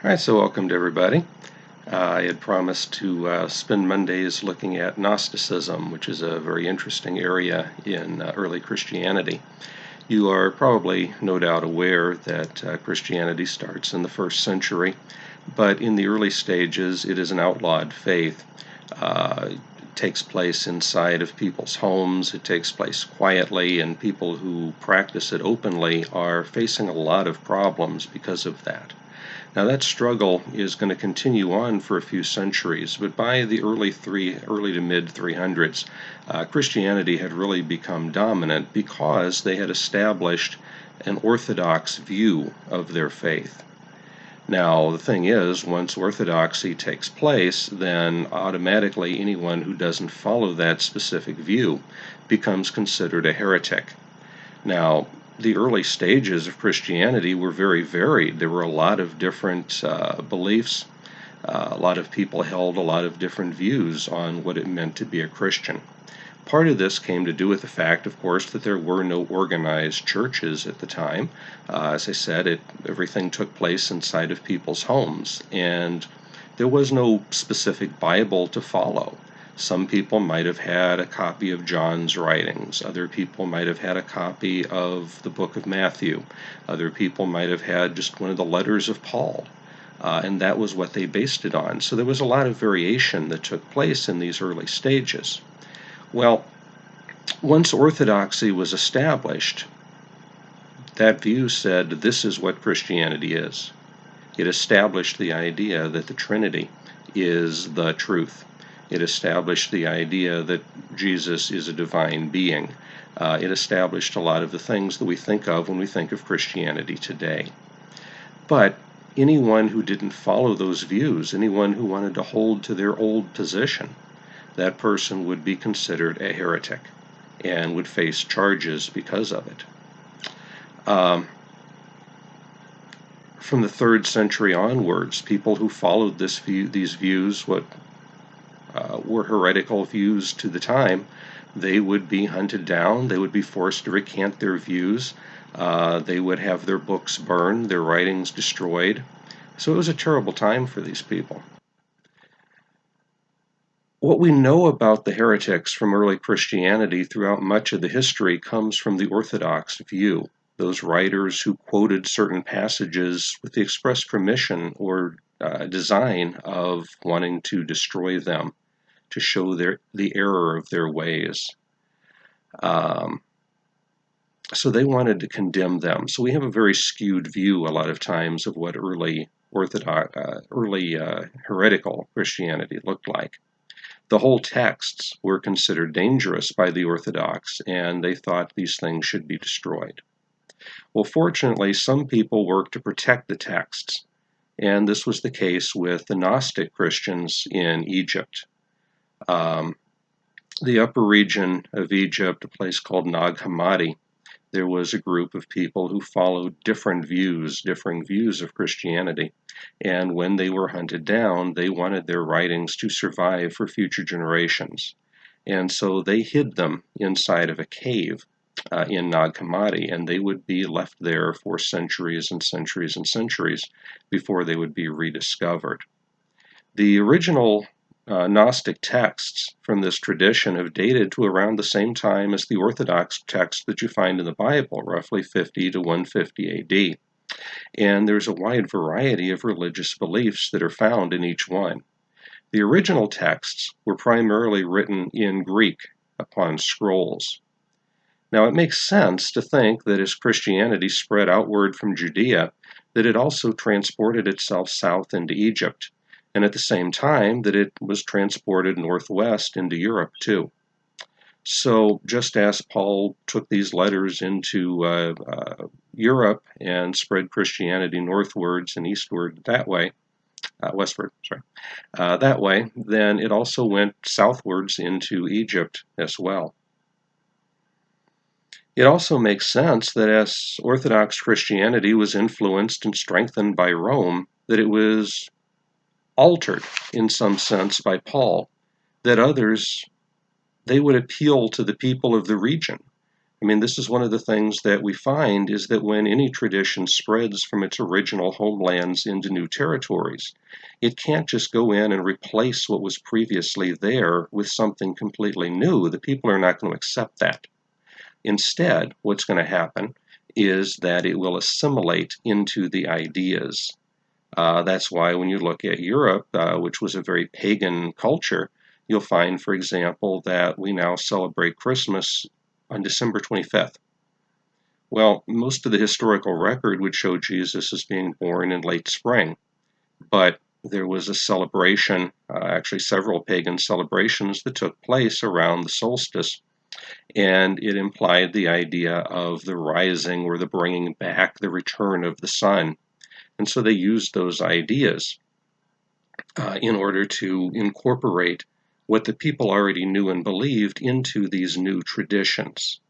All right, so welcome to everybody. I had promised to spend Mondays looking at Gnosticism, which is a very interesting area in early Christianity. You are probably no doubt aware that Christianity starts in the first century, but in the early stages it is an outlawed faith. It takes place inside of people's homes, it takes place quietly, and people who practice it openly are facing a lot of problems because of that. Now that struggle is going to continue on for a few centuries, but by the early to mid 300s, Christianity had really become dominant because they had established an orthodox view of their faith. Now the thing is, once orthodoxy takes place, then automatically anyone who doesn't follow that specific view becomes considered a heretic. Now, the early stages of Christianity were very varied. There were a lot of different beliefs. A lot of people held a lot of different views on what it meant to be a Christian. Part of this came to do with the fact, of course, that there were no organized churches at the time. As I said, everything took place inside of people's homes, and there was no specific Bible to follow. Some people might have had a copy of John's writings. Other people might have had a copy of the book of Matthew. Other people might have had just one of the letters of Paul. And that was what they based it on. So there was a lot of variation that took place in these early stages. Well, once orthodoxy was established, that view said this is what Christianity is. It established the idea that the Trinity is the truth. It established the idea that Jesus is a divine being. It established a lot of the things that we think of when we think of Christianity today. But anyone who didn't follow those views, anyone who wanted to hold to their old position, that person would be considered a heretic and would face charges because of it. From the 3rd century onwards, people who followed these views, what were heretical views to the time, they would be hunted down, they would be forced to recant their views, they would have their books burned, their writings destroyed. So it was a terrible time for these people. What we know about the heretics from early Christianity throughout much of the history comes from the Orthodox view. Those writers who quoted certain passages with the express permission or design of wanting to destroy them, to show the error of their ways. So they wanted to condemn them. So we have a very skewed view a lot of times of what early heretical Christianity looked like. The whole texts were considered dangerous by the Orthodox, and they thought these things should be destroyed. Well, fortunately, some people worked to protect the texts, and this was the case with the Gnostic Christians in Egypt. The upper region of Egypt, a place called Nag Hammadi, there was a group of people who followed differing views of Christianity. And when they were hunted down, they wanted their writings to survive for future generations. And so they hid them inside of a cave in Nag Hammadi, and they would be left there for centuries and centuries and centuries before they would be rediscovered. The original Gnostic texts from this tradition have dated to around the same time as the Orthodox texts that you find in the Bible, roughly 50 to 150 AD. And there's a wide variety of religious beliefs that are found in each one. The original texts were primarily written in Greek upon scrolls. Now it makes sense to think that as Christianity spread outward from Judea, that it also transported itself south into Egypt, and at the same time that it was transported northwest into Europe too. So just as Paul took these letters into Europe and spread Christianity northwards and eastward that way, that way, then it also went southwards into Egypt as well. It also makes sense that as Orthodox Christianity was influenced and strengthened by Rome, that it was altered in some sense by Paul, that others, they would appeal to the people of the region. I mean, this is one of the things that we find is that when any tradition spreads from its original homelands into new territories, it can't just go in and replace what was previously there with something completely new. The people are not going to accept that. Instead, what's going to happen is that it will assimilate into the ideas. That's why when you look at Europe, which was a very pagan culture, you'll find, for example, that we now celebrate Christmas on December 25th. Well, most of the historical record would show Jesus as being born in late spring, but there was a celebration, actually several pagan celebrations that took place around the solstice, and it implied the idea of the rising or the bringing back, the return of the sun. And so they used those ideas in order to incorporate what the people already knew and believed into these new traditions.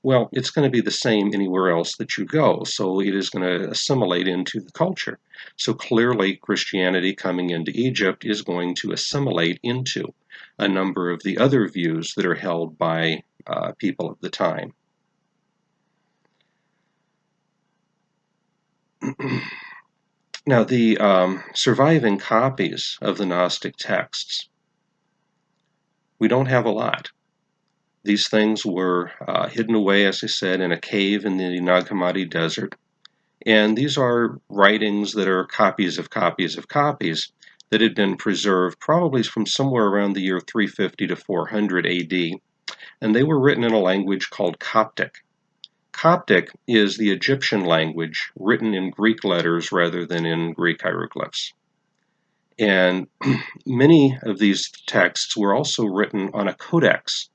Well, it's going to be the same anywhere else that you go, so it is going to assimilate into the culture. So clearly, Christianity coming into Egypt is going to assimilate into a number of the other views that are held by people of the time. Now, the surviving copies of the Gnostic texts, we don't have a lot. These things were hidden away, as I said, in a cave in the Nag Hammadi desert. And these are writings that are copies of copies of copies that had been preserved probably from somewhere around the year 350 to 400 AD. And they were written in a language called Coptic. Coptic is the Egyptian language written in Greek letters rather than in Greek hieroglyphs. And many of these texts were also written on a codex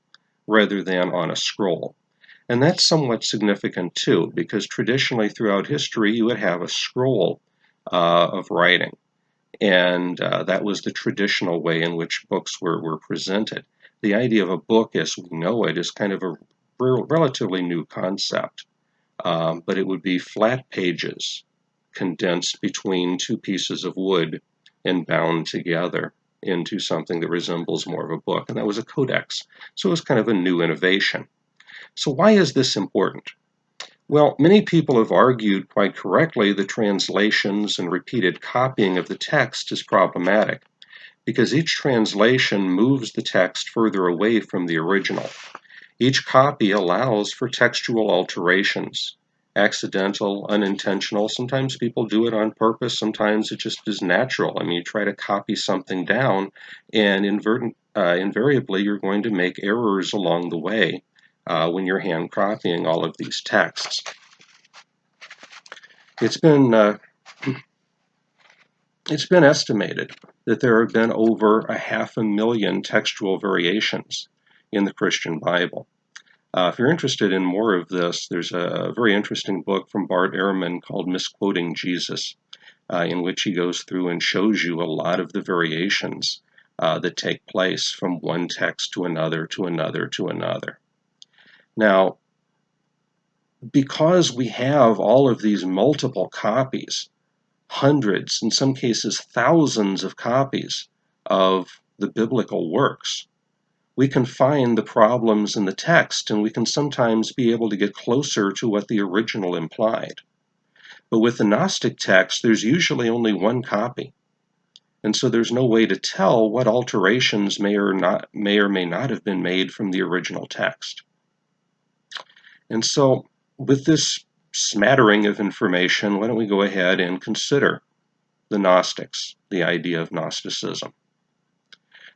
rather than on a scroll. And that's somewhat significant too, because traditionally throughout history you would have a scroll of writing. And that was the traditional way in which books were presented. The idea of a book as we know it is kind of a relatively new concept. But it would be flat pages condensed between two pieces of wood and bound together into something that resembles more of a book. And that was a codex. So it was kind of a new innovation. So why is this important? Well, many people have argued quite correctly that translations and repeated copying of the text is problematic because each translation moves the text further away from the original. Each copy allows for textual alterations, accidental, unintentional. Sometimes people do it on purpose, sometimes it just is natural. I mean, you try to copy something down, and invariably you're going to make errors along the way when you're hand copying all of these texts. It's been estimated that there have been over 500,000 textual variations in the Christian Bible. If you're interested in more of this, there's a very interesting book from Bart Ehrman called Misquoting Jesus, in which he goes through and shows you a lot of the variations that take place from one text to another, to another, to another. Now, because we have all of these multiple copies, hundreds, in some cases thousands of copies of the biblical works, we can find the problems in the text, and we can sometimes be able to get closer to what the original implied. But with the Gnostic text, there's usually only one copy. And so there's no way to tell what alterations may or may not have been made from the original text. And so with this smattering of information, why don't we go ahead and consider the Gnostics, the idea of Gnosticism.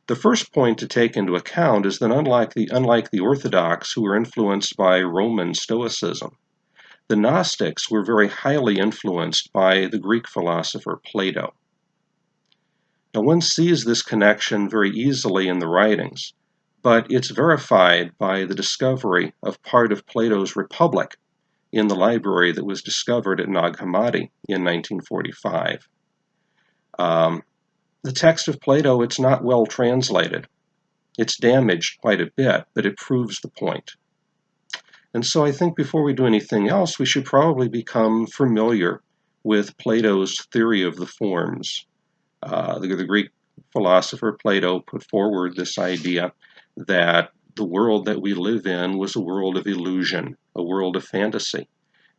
The first point to take into account is that unlike the Orthodox, who were influenced by Roman Stoicism, the Gnostics were very highly influenced by the Greek philosopher Plato. Now, one sees this connection very easily in the writings, but it's verified by the discovery of part of Plato's Republic in the library that was discovered at Nag Hammadi in 1945. The text of Plato, it's not well translated. It's damaged quite a bit, but it proves the point. And so I think before we do anything else, we should probably become familiar with Plato's theory of the forms. The Greek philosopher Plato put forward this idea that the world that we live in was a world of illusion, a world of fantasy,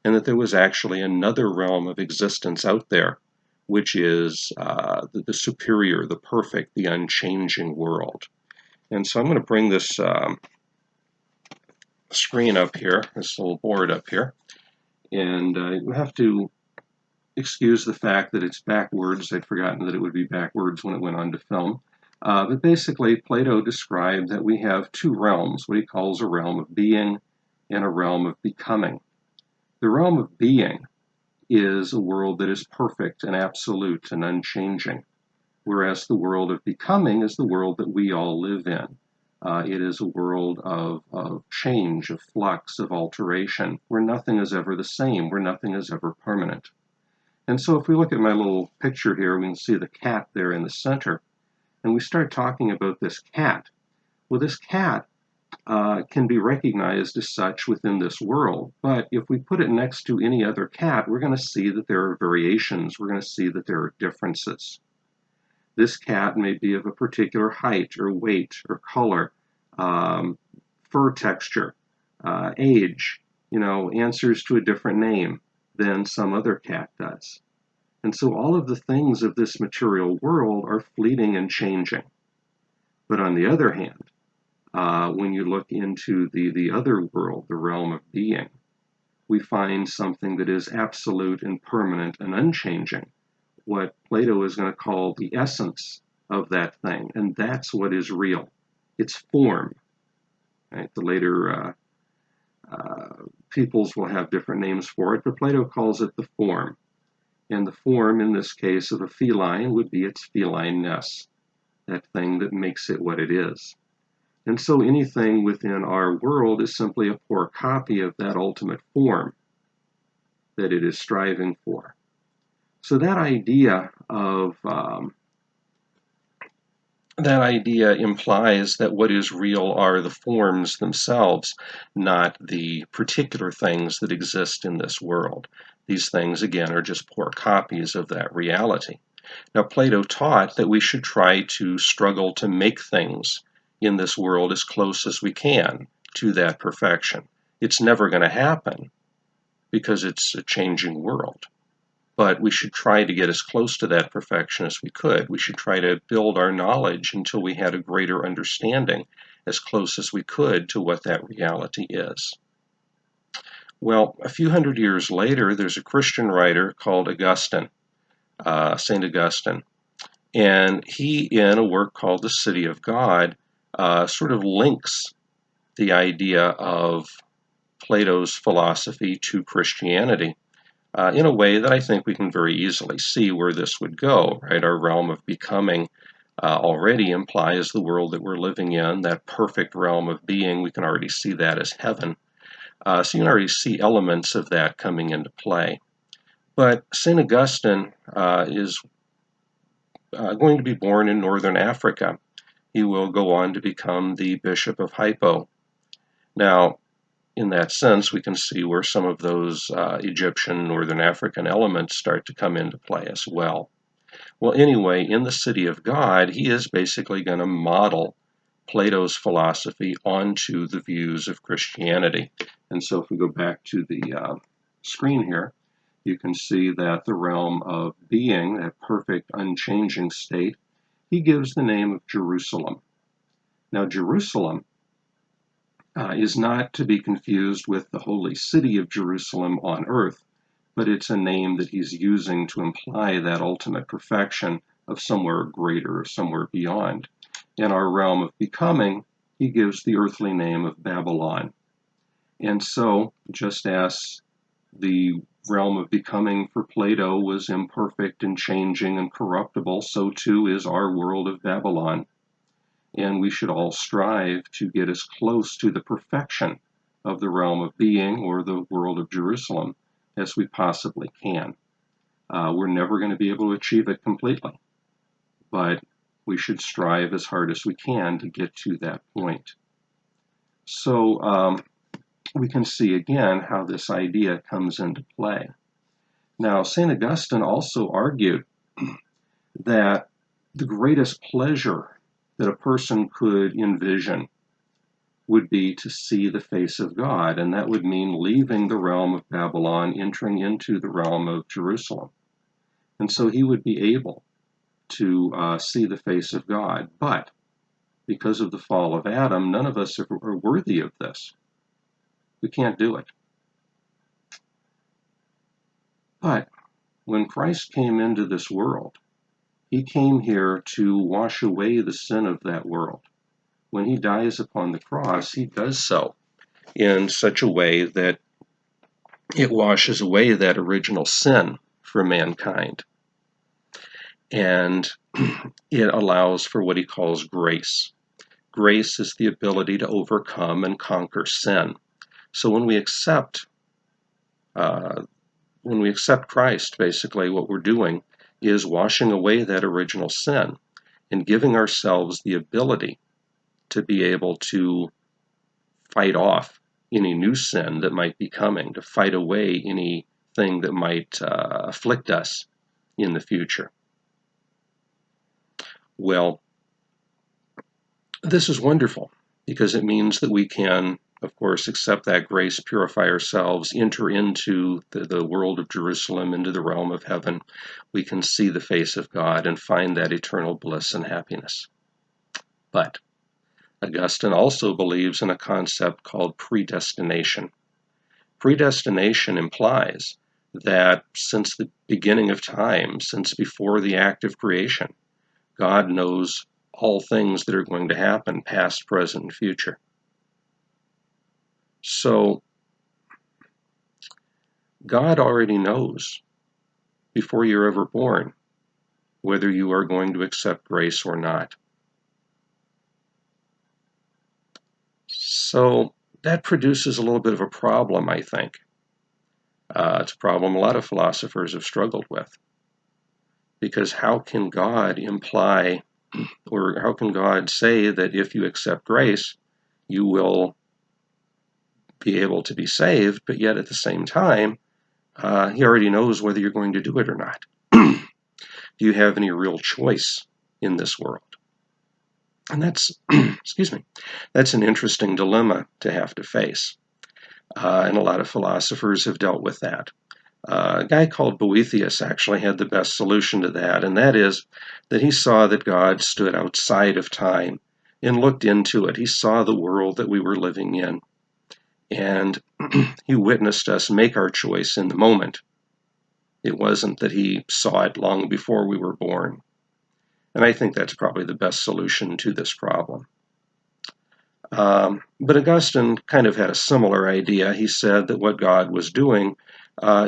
and that there was actually another realm of existence out there, which is the superior, the perfect, the unchanging world. And so I'm going to bring this screen up here, this little board up here, and you have to excuse the fact that it's backwards. I'd forgotten that it would be backwards when it went on to film. But basically, Plato described that we have two realms, what he calls a realm of being and a realm of becoming. The realm of being is a world that is perfect and absolute and unchanging, whereas the world of becoming is the world that we all live in. It is a world of change, of flux, of alteration, where nothing is ever the same, where nothing is ever permanent. And so if we look at my little picture here, we can see the cat there in the center, and we start talking about this cat. Well, this cat can be recognized as such within this world, but if we put it next to any other cat, we're going to see that there are variations. We're going to see that there are differences. This cat may be of a particular height or weight or color, fur texture, age, answers to a different name than some other cat does. And so all of the things of this material world are fleeting and changing. But on the other hand, when you look into the other world, the realm of being, we find something that is absolute and permanent and unchanging, what Plato is going to call the essence of that thing, and that's what is real. It's form. Right? The later peoples will have different names for it, but Plato calls it the form. And the form, in this case, of a feline would be its felineness, that thing that makes it what it is. And so anything within our world is simply a poor copy of that ultimate form that it is striving for. So that idea implies that what is real are the forms themselves, not the particular things that exist in this world. These things, again, are just poor copies of that reality. Now, Plato taught that we should try to struggle to make things in this world as close as we can to that perfection. It's never going to happen because it's a changing world. But we should try to get as close to that perfection as we could. We should try to build our knowledge until we had a greater understanding, as close as we could to what that reality is. Well, a few hundred years later, there's a Christian writer called Augustine, St. Augustine, and he, in a work called The City of God, sort of links the idea of Plato's philosophy to Christianity. In a way that I think we can very easily see where this would go, right? Our realm of becoming already implies the world that we're living in, that perfect realm of being. We can already see that as heaven. So you can already see elements of that coming into play. But St. Augustine is going to be born in northern Africa. He will go on to become the Bishop of Hippo. Now, in that sense, we can see where some of those Egyptian, Northern African elements start to come into play as well. Well, anyway, in the City of God, he is basically going to model Plato's philosophy onto the views of Christianity. And so if we go back to the screen here, you can see that the realm of being, that perfect, unchanging state, he gives the name of Jerusalem. Now, Jerusalem is not to be confused with the holy city of Jerusalem on earth, but it's a name that he's using to imply that ultimate perfection of somewhere greater or somewhere beyond. In our realm of becoming, he gives the earthly name of Babylon. And so, just as the realm of becoming for Plato was imperfect and changing and corruptible, so too is our world of Babylon. And we should all strive to get as close to the perfection of the realm of being or the world of Jerusalem as we possibly can. We're never going to be able to achieve it completely, but we should strive as hard as we can to get to that point. So we can see again how this idea comes into play. Now, St. Augustine also argued that the greatest pleasure that a person could envision would be to see the face of God, and that would mean leaving the realm of Babylon, entering into the realm of Jerusalem. And so he would be able to see the face of God. But because of the fall of Adam, none of us are worthy of this. We can't do it. But when Christ came into this world, he came here to wash away the sin of that world. When he dies upon the cross, he does so in such a way that it washes away that original sin for mankind. And it allows for what he calls grace. Grace is the ability to overcome and conquer sin. So when we accept Christ, basically what we're doing is washing away that original sin and giving ourselves the ability to be able to fight off any new sin that might be coming, to fight away anything that might afflict us in the future. Well, this is wonderful because it means that we can, of course, accept that grace, purify ourselves, enter into the world of Jerusalem, into the realm of heaven. We can see the face of God and find that eternal bliss and happiness. But Augustine also believes in a concept called predestination. Predestination implies that since the beginning of time, since before the act of creation, God knows all things that are going to happen, past, present, and future. So God already knows before you're ever born whether you are going to accept grace or not. So that produces a little bit of a problem, I think. It's a problem a lot of philosophers have struggled with. Because how can God imply, or how can God say that if you accept grace, you will be able to be saved, but yet at the same time, he already knows whether you're going to do it or not. Do you have any real choice in this world? And that's, excuse me, that's an interesting dilemma to have to face. And a lot of philosophers have dealt with that. A guy called Boethius actually had the best solution to that, and that is that he saw that God stood outside of time and looked into it. He saw the world that we were living in, and he witnessed us make our choice in the moment. It wasn't that he saw it long before we were born. And I think that's probably the best solution to this problem. But Augustine kind of had a similar idea. He said that what God was doing,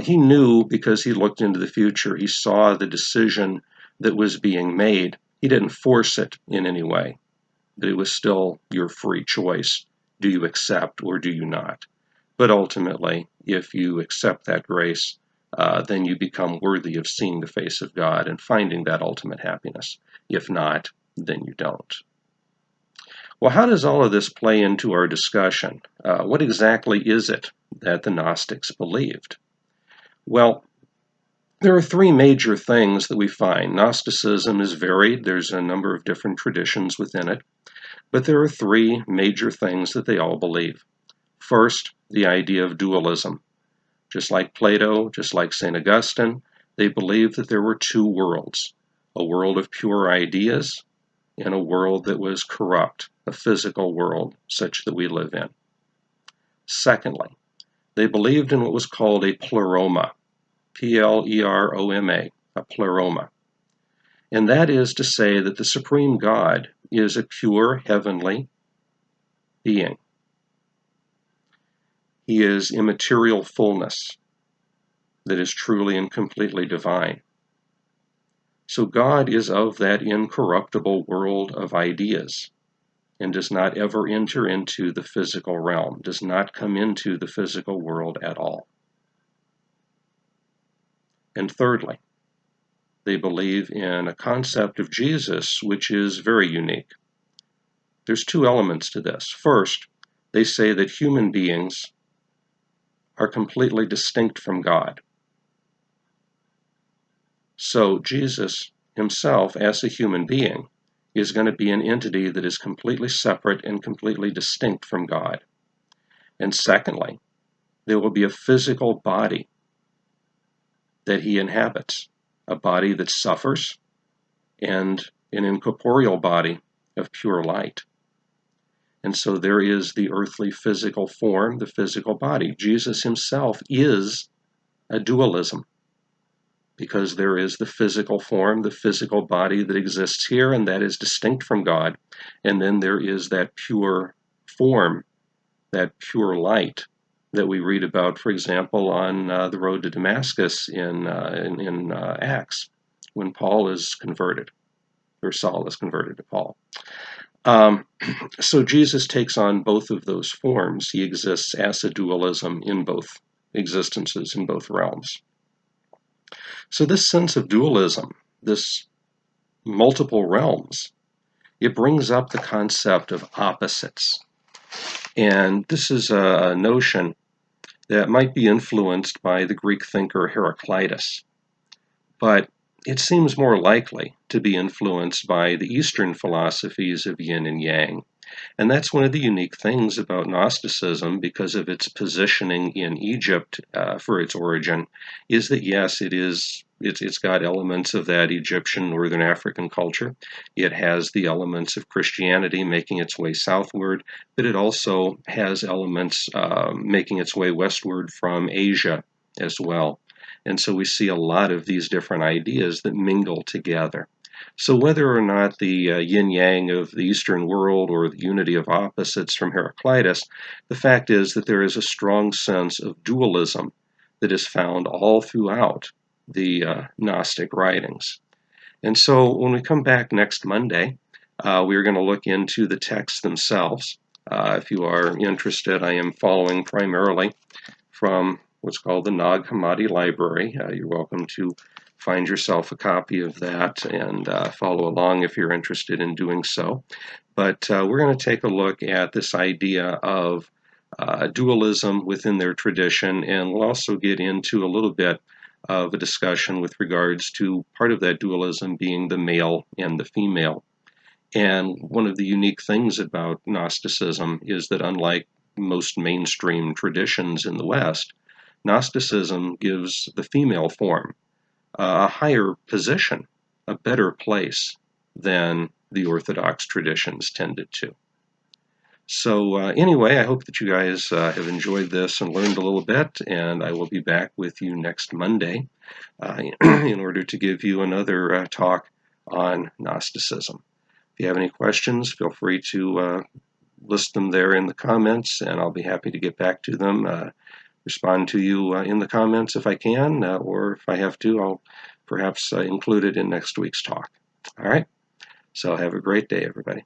he knew because he looked into the future. He saw the decision that was being made. He didn't force it in any way, but it was still your free choice. Do you accept or do you not? But ultimately, if you accept that grace, then you become worthy of seeing the face of God and finding that ultimate happiness. If not, then you don't. Well, how does all of this play into our discussion? What exactly is it that the Gnostics believed? Well, there are three major things that we find. Gnosticism is varied. There's a number of different traditions within it. But there are three major things that they all believe. First, the idea of dualism. Just like Plato, just like St. Augustine, they believed that there were two worlds, a world of pure ideas and a world that was corrupt, a physical world such that we live in. Secondly, they believed in what was called a pleroma, Pleroma, a pleroma. And that is to say that the Supreme God is a pure heavenly being. He is immaterial fullness that is truly and completely divine. So God is of that incorruptible world of ideas and does not ever enter into the physical realm, does not come into the physical world at all. And thirdly, they believe in a concept of Jesus which is very unique. There's two elements to this. First, they say that human beings are completely distinct from God. So Jesus himself, as a human being, is going to be an entity that is completely separate and completely distinct from God. And secondly, there will be a physical body that he inhabits, a body that suffers, and an incorporeal body of pure light. And so there is the earthly physical form, the physical body. Jesus himself is a dualism, because there is the physical form, the physical body that exists here, and that is distinct from God. And then there is that pure form, that pure light that we read about, for example, on the road to Damascus in Acts, when Paul is converted, or Saul is converted to Paul. So Jesus takes on both of those forms. He exists as a dualism in both existences, in both realms. So this sense of dualism, this multiple realms, it brings up the concept of opposites. And this is a notion that might be influenced by the Greek thinker Heraclitus, but it seems more likely to be influenced by the Eastern philosophies of yin and yang. And that's one of the unique things about Gnosticism, because of its positioning in Egypt for its origin, is that yes, it's got elements of that Egyptian Northern African culture. It has the elements of Christianity making its way southward, but it also has elements making its way westward from Asia as well. And so we see a lot of these different ideas that mingle together. So whether or not the yin-yang of the Eastern world or the unity of opposites from Heraclitus, the fact is that there is a strong sense of dualism that is found all throughout the Gnostic writings. And so when we come back next Monday, we're going to look into the texts themselves. If you are interested, I am following primarily from what's called the Nag Hammadi Library. You're welcome to find yourself a copy of that and follow along if you're interested in doing so. But we're going to take a look at this idea of dualism within their tradition, and we'll also get into a little bit of a discussion with regards to part of that dualism being the male and the female. And one of the unique things about Gnosticism is that unlike most mainstream traditions in the West, Gnosticism gives the female form a higher position, a better place than the Orthodox traditions tended to. So anyway, I hope that you guys have enjoyed this and learned a little bit, and I will be back with you next Monday in order to give you another talk on Gnosticism. If you have any questions, feel free to list them there in the comments, and I'll be happy to get back to them, respond to you in the comments if I can, or if I have to, I'll perhaps include it in next week's talk. All right, so have a great day, everybody.